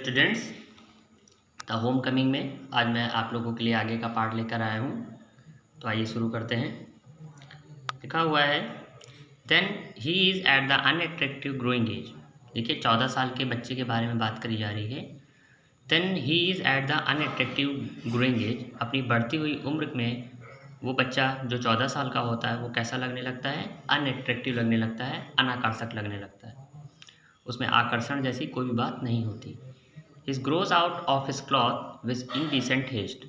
Students, the home coming में आज मैं आप लोगों के लिए आगे का पार्ट लेकर आया हूँ। तो आइए शुरू करते हैं। लिखा हुआ है then he is at the unattractive growing age. देखिए 14 साल के बच्चे के बारे में बात करी जा रही है। Then he is at the unattractive growing age, अपनी बढ़ती हुई उम्र में वो बच्चा जो 14 साल का होता है वो कैसा लगने लगता है? अनअट्रैक्टिव लगने लगता है, अनाकर्षक लगने लगता है। उसमें आकर्षण जैसी कोई भी बात नहीं होती। He grows out of his cloth with indecent haste।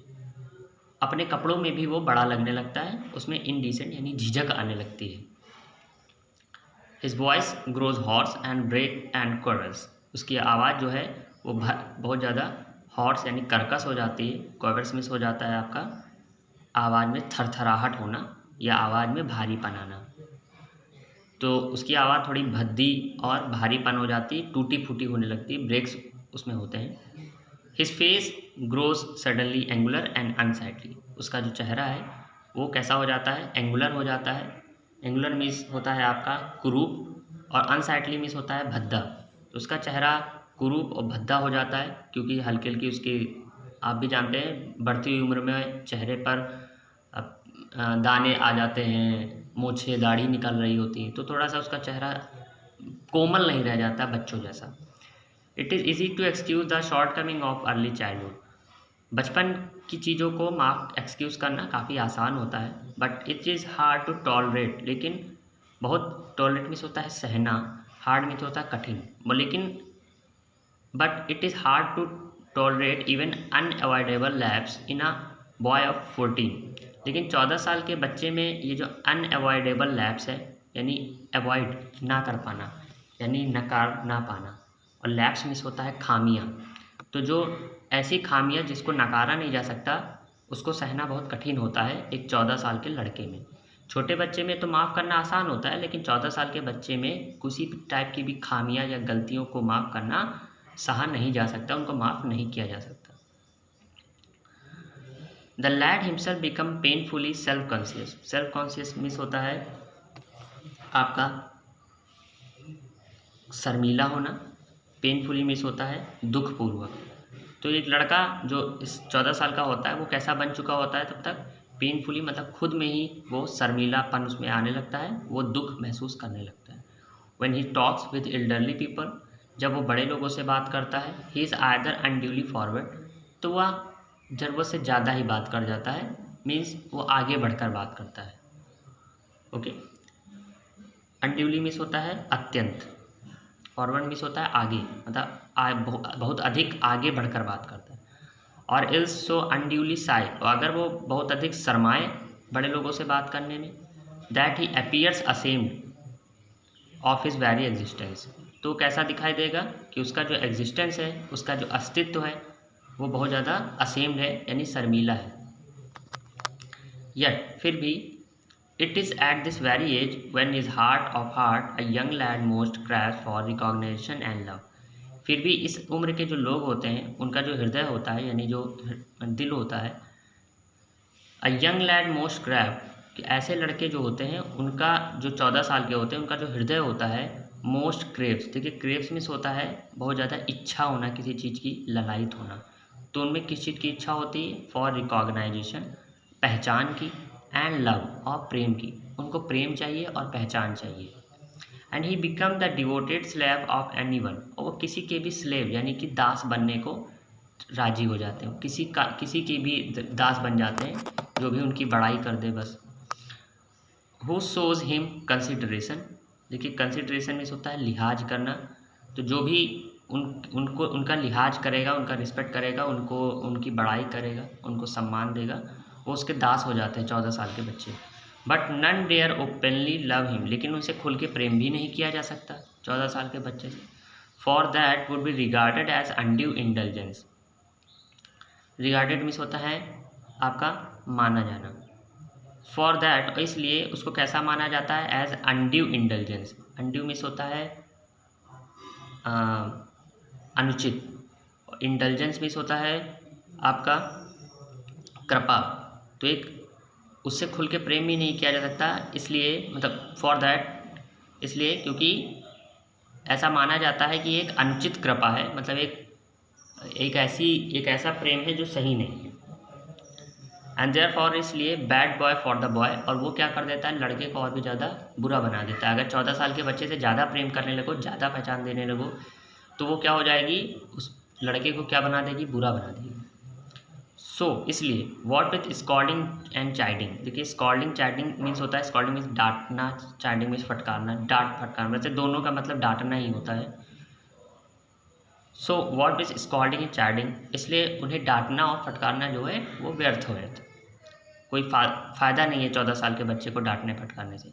अपने कपड़ों में भी वो बड़ा लगने लगता है, उसमें indecent यानी झिझक आने लगती है। His voice grows hoarse and break and quavers। उसकी आवाज़ जो है वो बहुत ज़्यादा हॉर्स यानी कर्कश हो जाती है। क्वेवर्स मिस हो जाता है आपका आवाज़ में थरथराहट होना या आवाज़ में भारीपन आना। तो उसकी आवाज़ थोड़ी भद्दी और भारीपन हो जाती, टूटी फूटी होने लगती, ब्रेक्स उसमें होते हैं। His face grows suddenly angular and unsightly। उसका जो चेहरा है वो कैसा हो जाता है? एंगुलर हो जाता है। एंगुलर मीन्स होता है आपका कुरूप और अनसाइटली मीन्स होता है भद्दा। तो उसका चेहरा कुरूप और भद्दा हो जाता है क्योंकि हल्की हल्की उसकी, आप भी जानते हैं बढ़ती हुई उम्र में चेहरे पर दाने आ जाते हैं, मूछें दाढ़ी निकल रही होती हैं, तो थोड़ा सा उसका चेहरा कोमल नहीं रह जाता बच्चों जैसा। It is easy to excuse the shortcoming of early childhood. बचपन की चीज़ों को माफ एक्सक्यूज़ करना काफ़ी आसान होता है, but it is hard to tolerate. लेकिन बहुत टॉलरेट मीन्स होता है सहना, हार्ड मीन्स होता है कठिन, लेकिन but it is hard to tolerate even unavoidable lapse in a boy of 14। लेकिन 14 साल के बच्चे में ये जो अनअवॉइडेबल लैप्स है यानी अवॉइड ना कर पाना यानी नकार ना पाना, और लैप्स मिस होता है खामियां। तो जो ऐसी खामियां जिसको नकारा नहीं जा सकता उसको सहना बहुत कठिन होता है एक 14 साल के लड़के में। छोटे बच्चे में तो माफ़ करना आसान होता है, लेकिन 14 साल के बच्चे में किसी टाइप की भी खामियां या गलतियों को माफ़ करना सहा नहीं जा सकता, उनको माफ़ नहीं किया जा सकता। The lad himself become painfully self conscious. Self conscious मिस होता है आपका शर्मीला होना, पेनफुली मिस होता है दुखपूर्वक। तो एक लड़का जो इस 14 साल का होता है वो कैसा बन चुका होता है तब तक? पेनफुली मतलब खुद में ही वो शर्मीलापन उसमें आने लगता है, वो दुख महसूस करने लगता है। When he talks with elderly people, जब वो बड़े लोगों से बात करता है, he is either unduly forward, तो वह ज़रूरत से ज़्यादा ही बात कर जाता है, मीन्स वो आगे बढ़कर बात करता है। ओके, अनड्यूली मिस होता है अत्यंत, फॉरवर्ड मिस होता है आगे, मतलब बहुत अधिक आगे बढ़कर बात करता है। और इल्स सो अनड्यूली साई, और अगर वो बहुत अधिक शर्माए बड़े लोगों से बात करने में, that he appears ashamed of his very existence, तो कैसा दिखाई देगा कि उसका जो एग्जिस्टेंस है, उसका जो अस्तित्व है वो बहुत ज़्यादा असेम्ड है यानी शर्मीला है। यट फिर भी it is at this very age when is heart of heart a young lad most crash for recognition and love. फिर भी इस उम्र के जो लोग होते हैं उनका जो हृदय होता है यानी जो दिल होता है, अ यंग लैड मोस्ट क्रैव, कि ऐसे लड़के जो होते हैं उनका जो 14 साल के होते हैं उनका जो हृदय होता है मोस्ट क्रेव्स। देखिए क्रेव्स मिस होता है बहुत ज़्यादा इच्छा होना, किसी चीज़ की ललायत होना। तो उनमें किस चीज़ की इच्छा होती है? फॉर रिकॉग्नाइजेशन, पहचान की, एंड लव और प्रेम की, उनको प्रेम चाहिए और पहचान चाहिए। And he become the devoted slave of any one, और वो किसी के भी स्लेव यानी कि दास बनने को राजी हो जाते हैं, किसी की भी दास बन जाते हैं जो भी उनकी बड़ाई कर दे बस। हु शोज हिम कंसिडरेशन, देखिए कंसिडरेशन में होता है लिहाज करना, तो जो भी उनको उनका लिहाज करेगा, उनका रिस्पेक्ट करेगा, उनको उनकी बड़ाई करेगा, उनको सम्मान देगा, वो उसके दास हो जाते हैं 14 साल के बच्चे। But none dare openly love him, लेकिन उनसे खुल के प्रेम भी नहीं किया जा सकता 14 साल के बच्चे से। For that would be regarded as undue intelligence. Regarded means होता है आपका माना जाना। फॉर दैट, इसलिए उसको कैसा माना जाता है? As undue intelligence. Undue means होता है अनुचित, इंटेलिजेंस मीन्स होता है आपका कृपा। तो एक उससे खुल के प्रेम भी नहीं किया जा सकता, इसलिए मतलब फॉर दैट, इसलिए क्योंकि ऐसा माना जाता है कि एक अनुचित कृपा है, मतलब एक एक ऐसा प्रेम है जो सही नहीं है। एंड देयरफॉर इसलिए bad boy for the boy, और वो क्या कर देता है, लड़के को और भी ज़्यादा बुरा बना देता है। अगर 14 साल के बच्चे से ज़्यादा प्रेम करने लगो, ज़्यादा पहचान देने लगो, तो वो क्या हो जाएगी, उस लड़के को क्या बना देगी, बुरा बना देगी। इसलिए what with scolding and chiding. देखिए स्कॉल्डिंग चाइडिंग मीन्स होता है, स्कॉल्डिंग मीन्स डांटना, चाइडिंग मीन्स फटकारना, डांट फटकारना, वैसे दोनों का मतलब डांटना ही होता है। What with scolding and chiding, इसलिए उन्हें डांटना और फटकारना जो है वो व्यर्थ हो जाता है, कोई फ़ायदा नहीं है 14 साल के बच्चे को डांटने फटकारने से।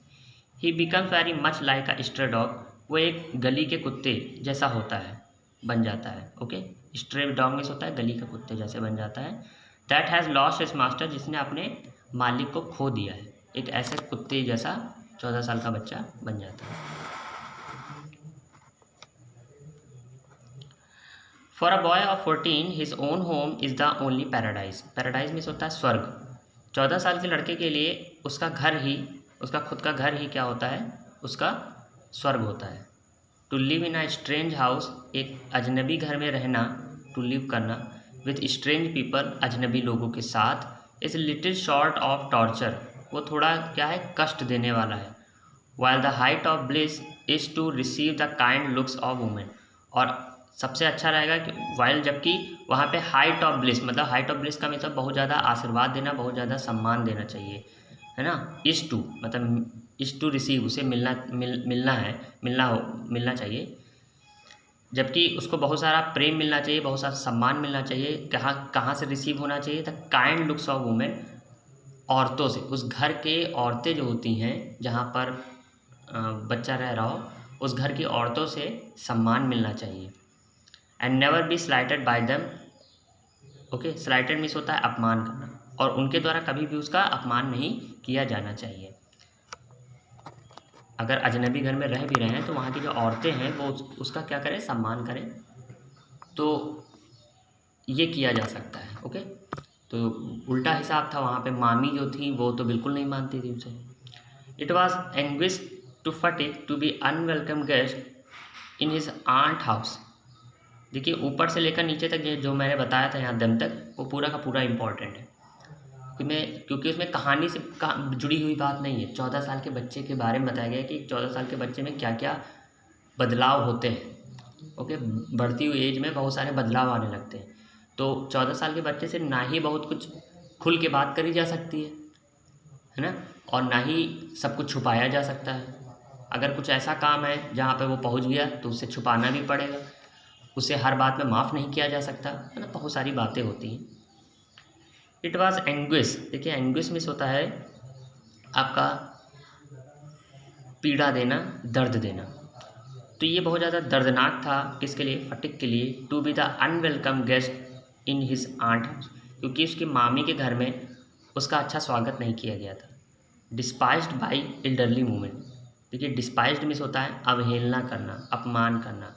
ही बिकम्स वेरी मच लाइक अ स्ट्रे डॉग, वो एक गली के कुत्ते जैसा होता है, बन जाता है। ओके, स्ट्रे डॉग मीन्स होता है गली का कुत्ते जैसे बन जाता है। That has lost his master, जिसने अपने मालिक को खो दिया है, एक ऐसे कुत्ते जैसा 14 साल का बच्चा बन जाता है। For a boy of 14 his own home is the only paradise. Paradise means होता है स्वर्ग। 14 साल के लड़के के लिए उसका घर ही, उसका खुद का घर ही क्या होता है, उसका स्वर्ग होता है। To live in a strange house, एक अजनबी घर में रहना, टू लिव करना विथ स्ट्रेंज पीपल, अजनबी लोगों के साथ, is little short of torture, वो थोड़ा क्या है, कष्ट देने वाला है। While the height of bliss is to receive the kind looks of women, और सबसे अच्छा रहेगा कि वाइल, जबकि वहाँ पे हाइट ऑफ ब्लिस, मतलब हाइट ऑफ ब्लिस का मतलब बहुत ज़्यादा आशीर्वाद देना, बहुत ज़्यादा सम्मान देना चाहिए, है ना। इज़ टू मतलब इज़ टू रिसीव, उसे मिलना चाहिए, जबकि उसको बहुत सारा प्रेम मिलना चाहिए, बहुत सारा सम्मान मिलना चाहिए। कहाँ से रिसीव होना चाहिए, the kind looks of women, औरतों से, उस घर के औरतें जो होती हैं जहाँ पर बच्चा रह रहा हो, उस घर की औरतों से सम्मान मिलना चाहिए। And never be slighted by them. Okay, slighted means होता है अपमान करना, और उनके द्वारा कभी भी उसका अपमान नहीं किया जाना चाहिए। अगर अजनबी घर में रह भी रहे हैं तो वहाँ की जो औरतें हैं वो उसका क्या करें, सम्मान करें, तो ये किया जा सकता है। ओके, तो उल्टा हिसाब था, वहाँ पे मामी जो थी वो तो बिल्कुल नहीं मानती थी उसे। It was anguish to Phatik to be unwelcome guest in his aunt house. देखिए ऊपर से लेकर नीचे तक जो मैंने बताया था यहाँ दम तक, वो पूरा का पूरा इम्पॉर्टेंट है, क्योंकि उसमें कहानी से जुड़ी हुई बात नहीं है। 14 साल के बच्चे के बारे में बताया गया कि 14 साल के बच्चे में क्या क्या बदलाव होते हैं। ओके, बढ़ती हुई एज में बहुत सारे बदलाव आने लगते हैं, तो 14 साल के बच्चे से ना ही बहुत कुछ खुल के बात करी जा सकती है ना, और ना ही सब कुछ छुपाया जा सकता है। अगर कुछ ऐसा काम है जहाँ पे वो पहुँच गया तो उसे छुपाना भी पड़ेगा, उसे हर बात में माफ़ नहीं किया जा सकता, है ना, बहुत सारी बातें होती हैं। इट वॉज एंग्विश, देखिए एंग्विश मीन्स होता है आपका पीड़ा देना, दर्द देना, तो ये बहुत ज़्यादा दर्दनाक था किसके लिए, फटिक के लिए। To be the unwelcome guest in his aunt house, क्योंकि उसकी मामी के घर में उसका अच्छा स्वागत नहीं किया गया था। डिस्पाइज्ड बाई एल्डरली वुमेन, देखिए डिस्पाइज्ड मीन्स होता है अवहेलना करना, अपमान करना,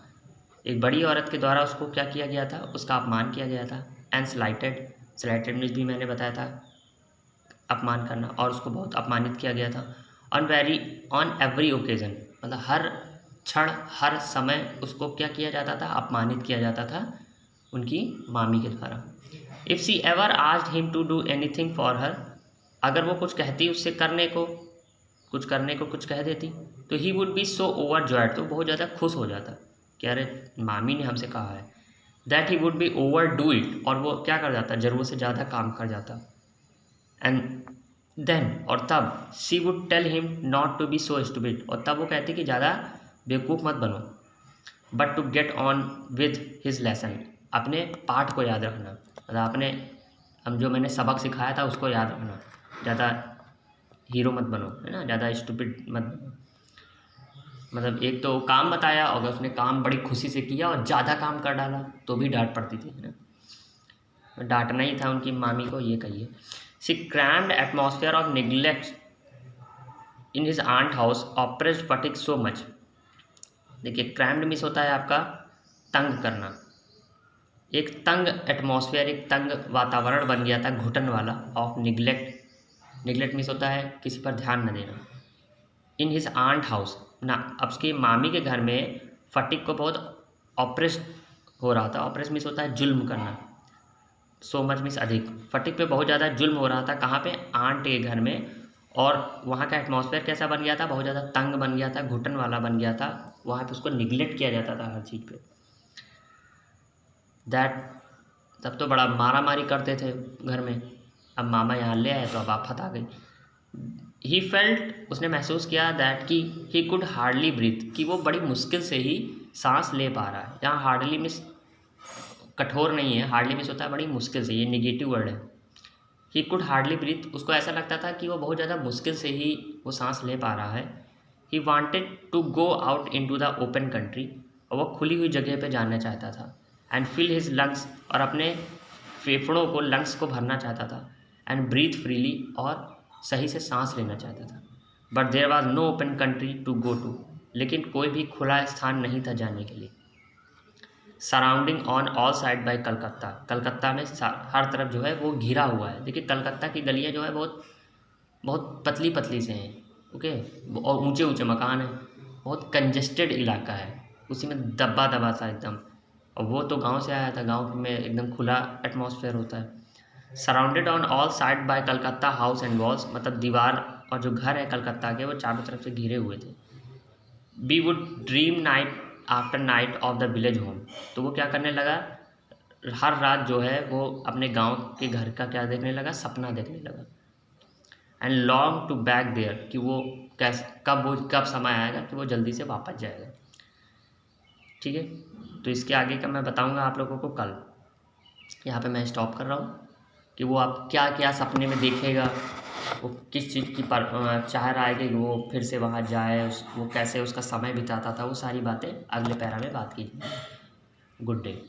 एक बड़ी औरत के द्वारा उसको क्या किया गया था, उसका अपमान किया गया था। एंड स्लाइटेड, स्लाइटेड मीन्स भी मैंने बताया था अपमान करना, और उसको बहुत अपमानित किया गया था। ऑन एवरी ओकेज़न, मतलब हर क्षण हर समय उसको क्या किया जाता था, अपमानित किया जाता था उनकी मामी के द्वारा। If she ever asked him to do anything for her, अगर वो कुछ कहती उससे कुछ कह देती, तो he would be so overjoyed, तो बहुत ज़्यादा खुश हो जाता कि अरे मामी ने हमसे कहा है। That he would B over do it, और वो क्या कर जाता, ज़रूरत से ज़्यादा काम कर जाता। एंड देन, और तब she would tell him not to be so stupid, और तब वो कहती कि ज़्यादा बेवकूफ़ मत बनो, but to get on with his lesson, अपने पाठ को याद रखना, मतलब हम जो मैंने सबक सिखाया था उसको याद रखना, ज़्यादा हीरो मत बनो, है ना, ज़्यादा स्टूपिड मत बनो। मतलब एक तो काम बताया, अगर उसने काम बड़ी खुशी से किया और ज़्यादा काम कर डाला तो भी डांट पड़ती थी, है ना, डांटना ही था उनकी मामी को, ये कहिए। She crammed atmosphere of neglect in his aunt house oppressed Phatik so much. देखिए क्रैम्ड मिस होता है आपका तंग करना, एक तंग एटमॉस्फेयर, एक तंग वातावरण बन गया था, घुटन वाला, ऑफ निगलेक्ट, निगलेक्ट मिस होता है किसी पर ध्यान न देना। इन हिज आंट हाउस ना, अब उसकी मामी के घर में फटिक को बहुत ऑपरेस हो रहा था। ऑप्रेस मीन्स होता है जुल्म करना, सो मच मीन्स अधिक। फटीग पे बहुत ज़्यादा जुल्म हो रहा था। कहाँ पे? आंट के घर में। और वहाँ का एटमॉस्फेयर कैसा बन गया था? बहुत ज़्यादा तंग बन गया था, घुटन वाला बन गया था। वहाँ पे उसको निगलेक्ट किया जाता था हर चीज़ पे। दैट तब तो बड़ा मारा मारी करते थे घर में। अब मामा यहाँ ले आए तो अब आफत आ गई। ही फेल्ट, उसने महसूस किया दैट कि ही कुड हार्डली ब्रीथ, कि वो बड़ी मुश्किल से ही सांस ले पा रहा है। यहाँ हार्डली मीन्स कठोर नहीं है, हार्डली मीन्स होता है बड़ी मुश्किल से, ये निगेटिव वर्ड है। ही कुड हार्डली ब्रीथ, उसको ऐसा लगता था कि वो बहुत ज़्यादा मुश्किल से ही वो सांस ले पा रहा है। He wanted to go out into the open country, और वो खुली हुई जगह पे जाना चाहता था। एंड फिल हिज लंग्स, और अपने फेफड़ों को, लंग्स को भरना चाहता था। एंड ब्रीथ फ्रीली, और सही से सांस लेना चाहता था। But there was no open country to go to, लेकिन कोई भी खुला स्थान नहीं था जाने के लिए। Surrounding on all side by Calcutta, Calcutta में हर तरफ जो है वो घिरा हुआ है। देखिए कलकत्ता की गलियाँ जो है बहुत बहुत पतली पतली से हैं, ओके, और ऊंचे ऊंचे मकान हैं, बहुत कंजेस्टेड इलाका है, उसी में दबा दबा सा एकदम। और वो तो गांव से आया था, गांव में एकदम खुला एटमॉस्फेयर होता है। Surrounded on all side by Calcutta house and walls, मतलब दीवार और जो घर है कलकत्ता के वो चारों तरफ से घिरे हुए थे। We would dream night after night of the village home, तो वो क्या करने लगा, हर रात जो है वो अपने गांव के घर का क्या देखने लगा, सपना देखने लगा। And long to back there, कि वो कैसे कब समय आएगा कि वो जल्दी से वापस जाएगा। ठीक है, तो इसके आगे का मैं बताऊंगा आप लोगों को कल। यहाँ पे मैं स्टॉप कर रहा हूँ कि वो आप क्या क्या सपने में देखेगा, वो किस चीज़ की चाह रहा है कि वो फिर से वहाँ जाए, वो कैसे उसका समय बिताता था, वो सारी बातें अगले पैरा में बात की। Good day.